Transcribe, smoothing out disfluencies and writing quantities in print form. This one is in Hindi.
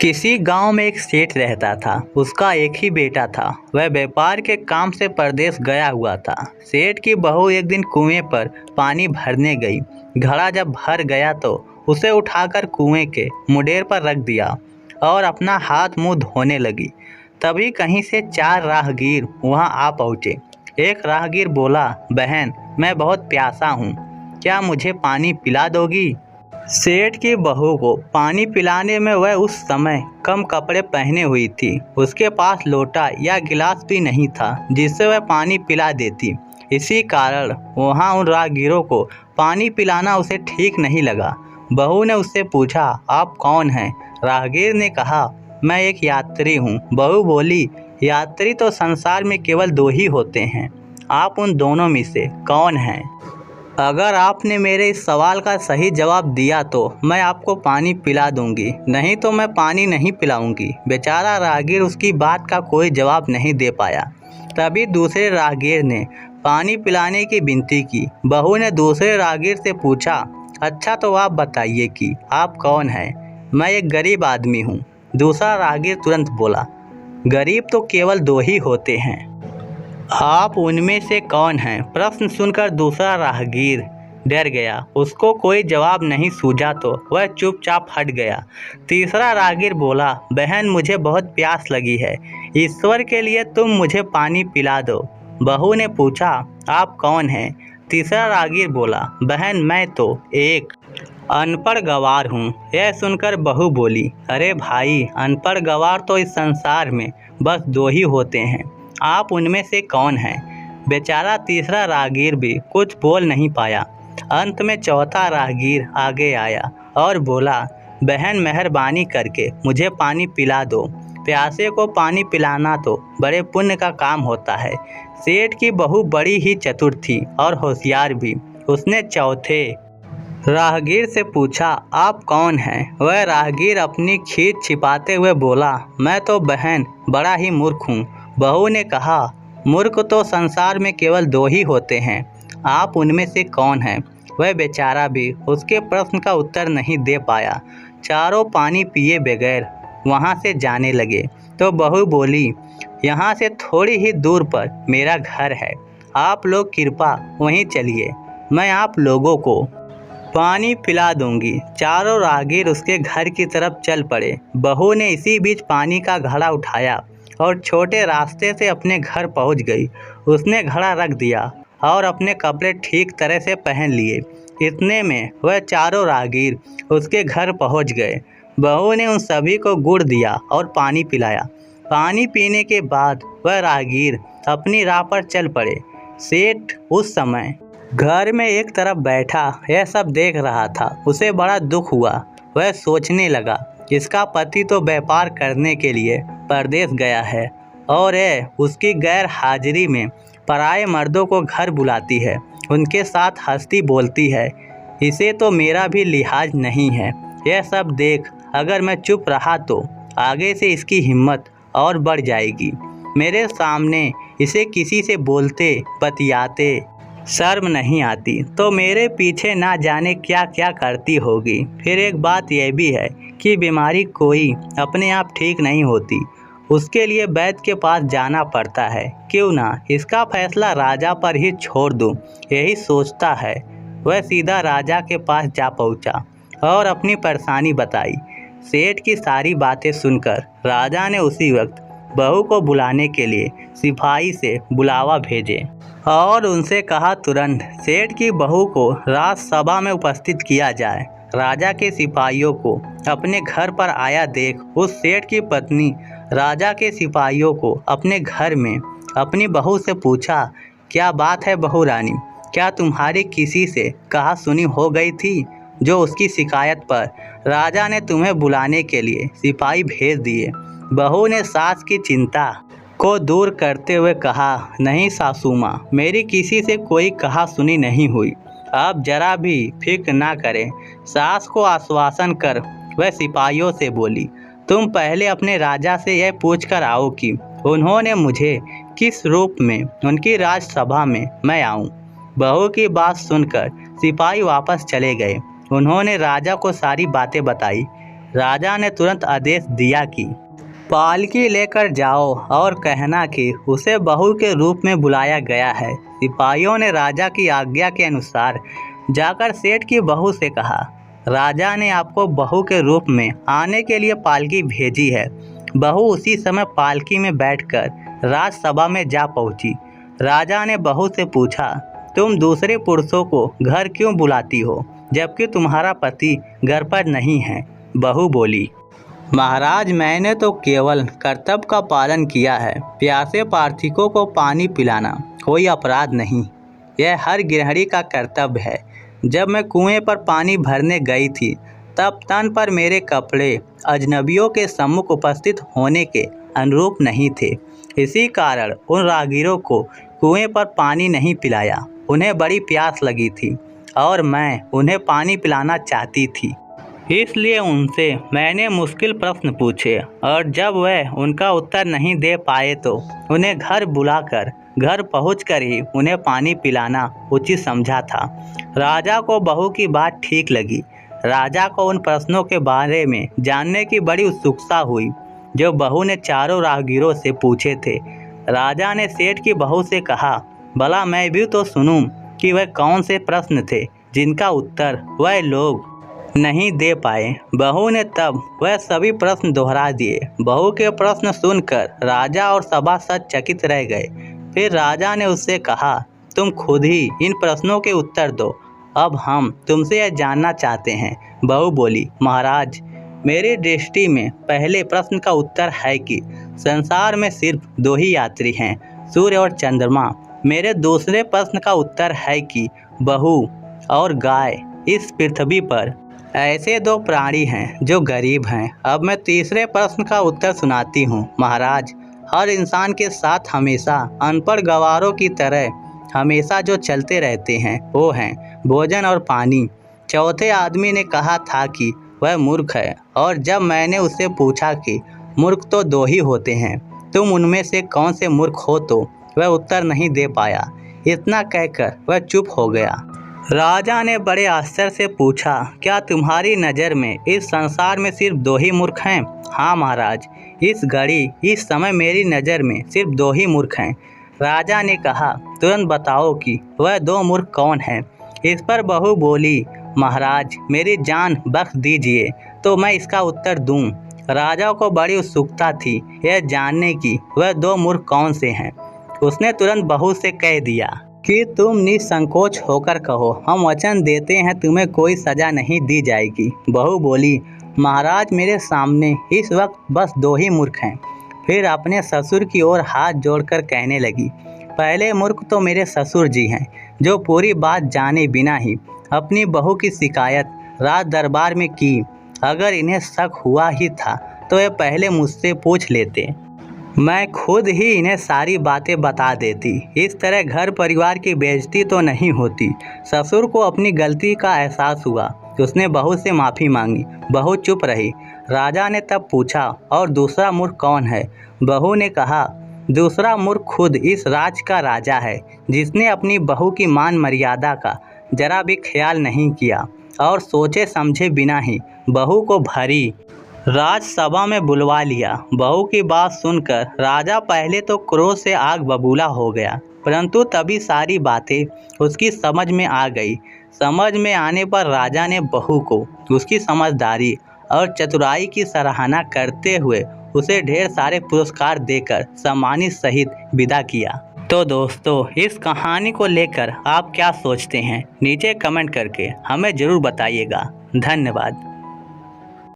किसी गांव में एक सेठ रहता था। उसका एक ही बेटा था। वह व्यापार के काम से परदेश गया हुआ था। सेठ की बहू एक दिन कुएं पर पानी भरने गई। घड़ा जब भर गया तो उसे उठाकर कुएं के मुंडेर पर रख दिया और अपना हाथ मुंह धोने लगी। तभी कहीं से चार राहगीर वहां आ पहुंचे। एक राहगीर बोला, बहन, मैं बहुत प्यासा हूँ, क्या मुझे पानी पिला दोगी? सेठ की बहू को पानी पिलाने में वह उस समय कम कपड़े पहने हुई थी। उसके पास लोटा या गिलास भी नहीं था जिससे वह पानी पिला देती। इसी कारण वहाँ उन राहगीरों को पानी पिलाना उसे ठीक नहीं लगा। बहू ने उससे पूछा, आप कौन हैं? राहगीर ने कहा, मैं एक यात्री हूँ। बहू बोली, यात्री तो संसार में केवल दो ही होते हैं, आप उन दोनों में से कौन हैं? अगर आपने मेरे इस सवाल का सही जवाब दिया तो मैं आपको पानी पिला दूंगी, नहीं तो मैं पानी नहीं पिलाऊंगी। बेचारा राहगीर उसकी बात का कोई जवाब नहीं दे पाया। तभी दूसरे राहगीर ने पानी पिलाने की विनती की। बहू ने दूसरे राहगीर से पूछा, अच्छा तो आप बताइए कि आप कौन हैं? मैं एक गरीब आदमी हूँ। दूसरा राहगीर तुरंत बोला, गरीब तो केवल दो ही होते हैं, आप उनमें से कौन हैं? प्रश्न सुनकर दूसरा राहगीर डर गया। उसको कोई जवाब नहीं सूझा तो वह चुपचाप हट गया। तीसरा राहगीर बोला, बहन, मुझे बहुत प्यास लगी है, ईश्वर के लिए तुम मुझे पानी पिला दो। बहू ने पूछा, आप कौन हैं? तीसरा राहगीर बोला, बहन, मैं तो एक अनपढ़ गवार हूँ। यह सुनकर बहू बोली, अरे भाई, अनपढ़ गवार तो इस संसार में बस दो ही होते हैं, आप उनमें से कौन हैं? बेचारा तीसरा राहगीर भी कुछ बोल नहीं पाया। अंत में चौथा राहगीर आगे आया और बोला, बहन, मेहरबानी करके मुझे पानी पिला दो। प्यासे को पानी पिलाना तो बड़े पुण्य का काम होता है। सेठ की बहू बड़ी ही चतुर थी और होशियार भी। उसने चौथे राहगीर से पूछा, आप कौन हैं? वह राहगीर अपनी खींच छिपाते हुए बोला, मैं तो बहन बड़ा ही मूर्ख हूँ। बहू ने कहा, मूर्ख तो संसार में केवल दो ही होते हैं, आप उनमें से कौन हैं? वह बेचारा भी उसके प्रश्न का उत्तर नहीं दे पाया। चारों पानी पिए बगैर वहाँ से जाने लगे तो बहू बोली, यहाँ से थोड़ी ही दूर पर मेरा घर है, आप लोग कृपा वहीं चलिए, मैं आप लोगों को पानी पिला दूंगी। चारों राहगीर उसके घर की तरफ चल पड़े। बहू ने इसी बीच पानी का घड़ा उठाया और छोटे रास्ते से अपने घर पहुंच गई। उसने घड़ा रख दिया और अपने कपड़े ठीक तरह से पहन लिए। इतने में वह चारों राहगीर उसके घर पहुंच गए। बहू ने उन सभी को गुड़ दिया और पानी पिलाया। पानी पीने के बाद वह राहगीर अपनी राह पर चल पड़े। सेठ उस समय घर में एक तरफ बैठा यह सब देख रहा था। उसे बड़ा दुख हुआ। वह सोचने लगा, इसका पति तो व्यापार करने के लिए परदेश गया है और यह उसकी गैर हाजिरी में पराये मर्दों को घर बुलाती है, उनके साथ हंसती बोलती है। इसे तो मेरा भी लिहाज नहीं है। यह सब देख अगर मैं चुप रहा तो आगे से इसकी हिम्मत और बढ़ जाएगी। मेरे सामने इसे किसी से बोलते बतियाते शर्म नहीं आती तो मेरे पीछे ना जाने क्या क्या करती होगी। फिर एक बात यह भी है कि बीमारी कोई अपने आप ठीक नहीं होती, उसके लिए वैद्य के पास जाना पड़ता है। क्यों ना इसका फैसला राजा पर ही छोड़ दूं, यही सोचता है। वह सीधा राजा के पास जा पहुंचा और अपनी परेशानी बताई। सेठ की सारी बातें सुनकर राजा ने उसी वक्त बहू को बुलाने के लिए सिपाही से बुलावा भेजे और उनसे कहा, तुरंत सेठ की बहू को राजसभा में उपस्थित किया जाए। राजा के सिपाहियों को अपने घर पर आया देख उस सेठ की पत्नी राजा के सिपाहियों को अपने घर में अपनी बहू से पूछा, क्या बात है बहू रानी, क्या तुम्हारी किसी से कहा सुनी हो गई थी जो उसकी शिकायत पर राजा ने तुम्हें बुलाने के लिए सिपाही भेज दिए? बहू ने सास की चिंता को दूर करते हुए कहा, नहीं सासू माँ, मेरी किसी से कोई कहा सुनी नहीं हुई, आप जरा भी फिक्र ना करें। सास को आश्वासन कर वह सिपाहियों से बोली, तुम पहले अपने राजा से यह पूछकर आओ कि उन्होंने मुझे किस रूप में उनकी राजसभा में मैं आऊँ। बहू की बात सुनकर सिपाही वापस चले गए। उन्होंने राजा को सारी बातें बताई। राजा ने तुरंत आदेश दिया कि पालकी लेकर जाओ और कहना कि उसे बहू के रूप में बुलाया गया है। सिपाहियों ने राजा की आज्ञा के अनुसार जाकर सेठ की बहू से कहा, राजा ने आपको बहू के रूप में आने के लिए पालकी भेजी है। बहू उसी समय पालकी में बैठकर राजसभा में जा पहुंची। राजा ने बहू से पूछा, तुम दूसरे पुरुषों को घर क्यों बुलाती हो जबकि तुम्हारा पति घर पर नहीं है? बहू बोली, महाराज, मैंने तो केवल कर्तव्य का पालन किया है। प्यासे पार्थिकों को पानी पिलाना कोई अपराध नहीं, यह हर गृहिणी का कर्तव्य है। जब मैं कुएं पर पानी भरने गई थी तब तन पर मेरे कपड़े अजनबियों के सम्मुख उपस्थित होने के अनुरूप नहीं थे। इसी कारण उन राहगीरों को कुएं पर पानी नहीं पिलाया। उन्हें बड़ी प्यास लगी थी और मैं उन्हें पानी पिलाना चाहती थी, इसलिए उनसे मैंने मुश्किल प्रश्न पूछे और जब वह उनका उत्तर नहीं दे पाए तो उन्हें घर बुलाकर घर पहुंचकर ही उन्हें पानी पिलाना उचित समझा था। राजा को बहू की बात ठीक लगी। राजा को उन प्रश्नों के बारे में जानने की बड़ी उत्सुकता हुई जो बहू ने चारों राहगीरों से पूछे थे। राजा ने सेठ की बहू से कहा, भला मैं भी तो सुनूं कि वह कौन से प्रश्न थे जिनका उत्तर वह लोग नहीं दे पाए। बहू ने तब वह सभी प्रश्न दोहरा दिए। बहू के प्रश्न सुनकर राजा और सभासद चकित रह गए। फिर राजा ने उससे कहा, तुम खुद ही इन प्रश्नों के उत्तर दो, अब हम तुमसे यह जानना चाहते हैं। बहू बोली, महाराज, मेरी दृष्टि में पहले प्रश्न का उत्तर है कि संसार में सिर्फ दो ही यात्री हैं, सूर्य और चंद्रमा। मेरे दूसरे प्रश्न का उत्तर है कि बहू और गाय। इस पृथ्वी पर ऐसे दो प्राणी हैं जो गरीब हैं। अब मैं तीसरे प्रश्न का उत्तर सुनाती हूँ। महाराज, हर इंसान के साथ हमेशा अनपढ़ गवारों की तरह हमेशा जो चलते रहते हैं वो हैं भोजन और पानी। चौथे आदमी ने कहा था कि वह मूर्ख है और जब मैंने उससे पूछा कि मूर्ख तो दो ही होते हैं, तुम उनमें से कौन से मूर्ख हो, तो वह उत्तर नहीं दे पाया। इतना कहकर वह चुप हो गया। राजा ने बड़े आश्चर्य से पूछा, क्या तुम्हारी नज़र में इस संसार में सिर्फ दो ही मूर्ख हैं? हाँ महाराज, इस घड़ी इस समय मेरी नज़र में सिर्फ दो ही मूर्ख हैं। राजा ने कहा, तुरंत बताओ कि वह दो मूर्ख कौन हैं? इस पर बहू बोली, महाराज, मेरी जान बख्श दीजिए तो मैं इसका उत्तर दूं। राजा को बड़ी उत्सुकता थी यह जानने की वह दो मूर्ख कौन से हैं। उसने तुरंत बहू से कह दिया कि तुम निसंकोच होकर कहो, हम वचन देते हैं तुम्हें कोई सजा नहीं दी जाएगी। बहू बोली, महाराज, मेरे सामने इस वक्त बस दो ही मूर्ख हैं। फिर अपने ससुर की ओर हाथ जोड़कर कहने लगी, पहले मूर्ख तो मेरे ससुर जी हैं जो पूरी बात जाने बिना ही अपनी बहू की शिकायत राज दरबार में की। अगर इन्हें शक हुआ ही था तो ये पहले मुझसे पूछ लेते, मैं खुद ही इन्हें सारी बातें बता देती। इस तरह घर परिवार की बेइज्जती तो नहीं होती। ससुर को अपनी गलती का एहसास हुआ, उसने बहू से माफ़ी मांगी। बहू चुप रही। राजा ने तब पूछा, और दूसरा मूर्ख कौन है? बहू ने कहा, दूसरा मूर्ख खुद इस राज का राजा है जिसने अपनी बहू की मान मर्यादा का जरा भी ख्याल नहीं किया और सोचे समझे बिना ही बहू को भरी राजसभा में बुलवा लिया। बहू की बात सुनकर राजा पहले तो क्रोध से आग बबूला हो गया, परंतु तभी सारी बातें उसकी समझ में आ गई। समझ में आने पर राजा ने बहू को उसकी समझदारी और चतुराई की सराहना करते हुए उसे ढेर सारे पुरस्कार देकर सम्मानित सहित विदा किया। तो दोस्तों, इस कहानी को लेकर आप क्या सोचते हैं? नीचे कमेंट करके हमें ज़रूर बताइएगा। धन्यवाद।